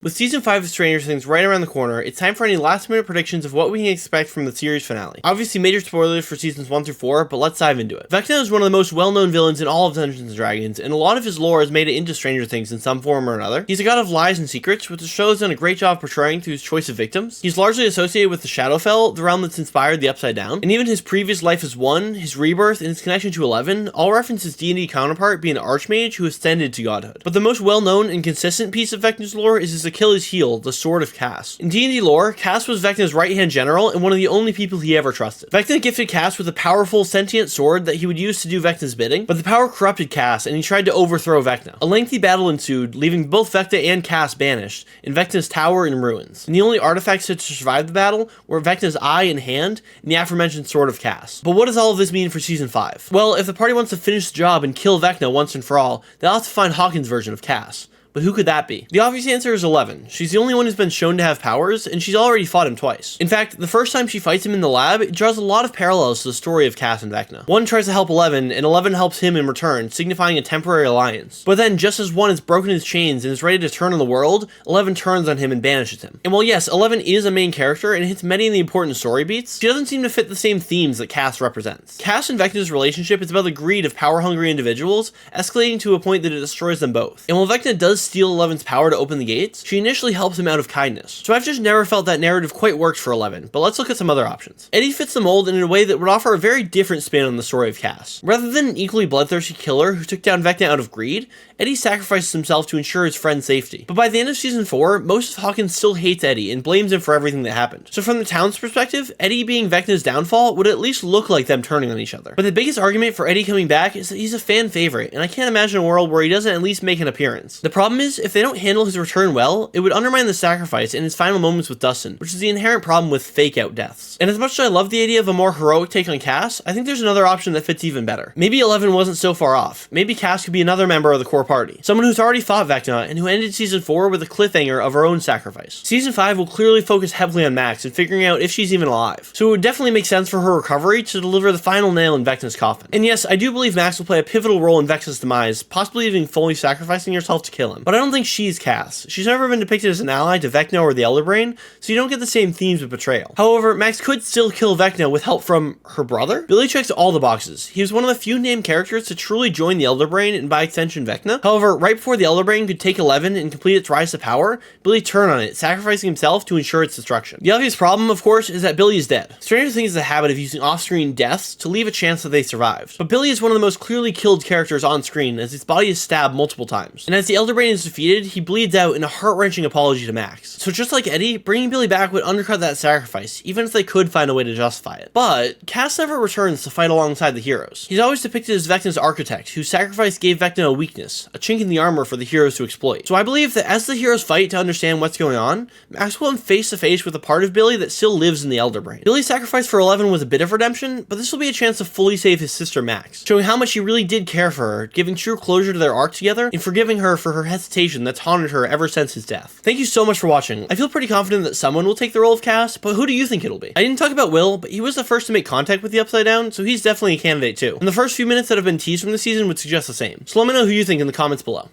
With Season 5 of Stranger Things right around the corner, it's time for any last-minute predictions of what we can expect from the series finale. Obviously, major spoilers for Seasons 1 through 4, but let's dive into it. Vecna is one of the most well-known villains in all of Dungeons & Dragons, and a lot of his lore has made it into Stranger Things in some form or another. He's a god of lies and secrets, which the show has done a great job portraying through his choice of victims. He's largely associated with the Shadowfell, the realm that's inspired the Upside Down, and even his previous life as 1, his rebirth, and his connection to 11 all reference his D&D counterpart being an archmage who ascended to godhood. But the most well-known and consistent piece of Vecna's lore is his Achilles heel, the Sword of Cass. In D&D lore, Cass was Vecna's right-hand general and one of the only people he ever trusted. Vecna gifted Cass with a powerful, sentient sword that he would use to do Vecna's bidding, but the power corrupted Cass and he tried to overthrow Vecna. A lengthy battle ensued, leaving both Vecna and Cass banished, and Vecna's tower in ruins. And the only artifacts to survive the battle were Vecna's eye and hand, and the aforementioned Sword of Cass. But what does all of this mean for Season 5? Well, if the party wants to finish the job and kill Vecna once and for all, they'll have to find Hawkins' version of Cass. But who could that be? The obvious answer is 11. She's the only one who's been shown to have powers, and she's already fought him twice. In fact, the first time she fights him in the lab, it draws a lot of parallels to the story of Cass and Vecna. 1 tries to help 11, and 11 helps him in return, signifying a temporary alliance. But then, just as 1 has broken his chains and is ready to turn on the world, 11 turns on him and banishes him. And while yes, 11 is a main character and hits many of the important story beats, she doesn't seem to fit the same themes that Cass represents. Cass and Vecna's relationship is about the greed of power-hungry individuals, escalating to a point that it destroys them both. And while Vecna does steal 11's power to open the gates, she initially helps him out of kindness. So I've just never felt that narrative quite worked for 11, but let's look at some other options. Eddie fits the mold in a way that would offer a very different spin on the story of Cass. Rather than an equally bloodthirsty killer who took down Vecna out of greed, Eddie sacrifices himself to ensure his friend's safety. But by the end of Season 4, most of Hawkins still hates Eddie and blames him for everything that happened. So from the town's perspective, Eddie being Vecna's downfall would at least look like them turning on each other. But the biggest argument for Eddie coming back is that he's a fan favorite, and I can't imagine a world where he doesn't at least make an appearance. The problem is, if they don't handle his return well, it would undermine the sacrifice and his final moments with Dustin, which is the inherent problem with fake-out deaths. And as much as I love the idea of a more heroic take on Cass, I think there's another option that fits even better. Maybe 11 wasn't so far off. Maybe Cass could be another member of the core party. Someone who's already fought Vecna and who ended Season 4 with a cliffhanger of her own sacrifice. Season 5 will clearly focus heavily on Max and figuring out if she's even alive. So it would definitely make sense for her recovery to deliver the final nail in Vecna's coffin. And yes, I do believe Max will play a pivotal role in Vecna's demise, possibly even fully sacrificing herself to kill him. But I don't think she's Cass. She's never been depicted as an ally to Vecna or the Elder Brain, so you don't get the same themes of betrayal. However, Max could still kill Vecna with help from her brother. Billy checks all the boxes. He was one of the few named characters to truly join the Elder Brain and by extension Vecna. However, right before the Elder Brain could take 11 and complete its rise to power, Billy turned on it, sacrificing himself to ensure its destruction. The obvious problem, of course, is that Billy is dead. Stranger Things has a habit of using off-screen deaths to leave a chance that they survived. But Billy is one of the most clearly killed characters on screen, as his body is stabbed multiple times. And as the Elder Brain is defeated, he bleeds out in a heart-wrenching apology to Max. So just like Eddie, bringing Billy back would undercut that sacrifice, even if they could find a way to justify it. But Cass never returns to fight alongside the heroes. He's always depicted as Vecna's architect, whose sacrifice gave Vecna a weakness, a chink in the armor for the heroes to exploit. So I believe that as the heroes fight to understand what's going on, Max will come face to face with a part of Billy that still lives in the Elder Brain. Billy's sacrifice for 11 was a bit of redemption, but this will be a chance to fully save his sister Max, showing how much he really did care for her, giving true closure to their arc together, and forgiving her for her hesitation that's haunted her ever since his death. Thank you so much for watching. I feel pretty confident that someone will take the role of Cass, but who do you think it'll be? I didn't talk about Will, but he was the first to make contact with the Upside Down, so he's definitely a candidate too. And the first few minutes that have been teased from the season would suggest the same. So let me know who you think in the comments below.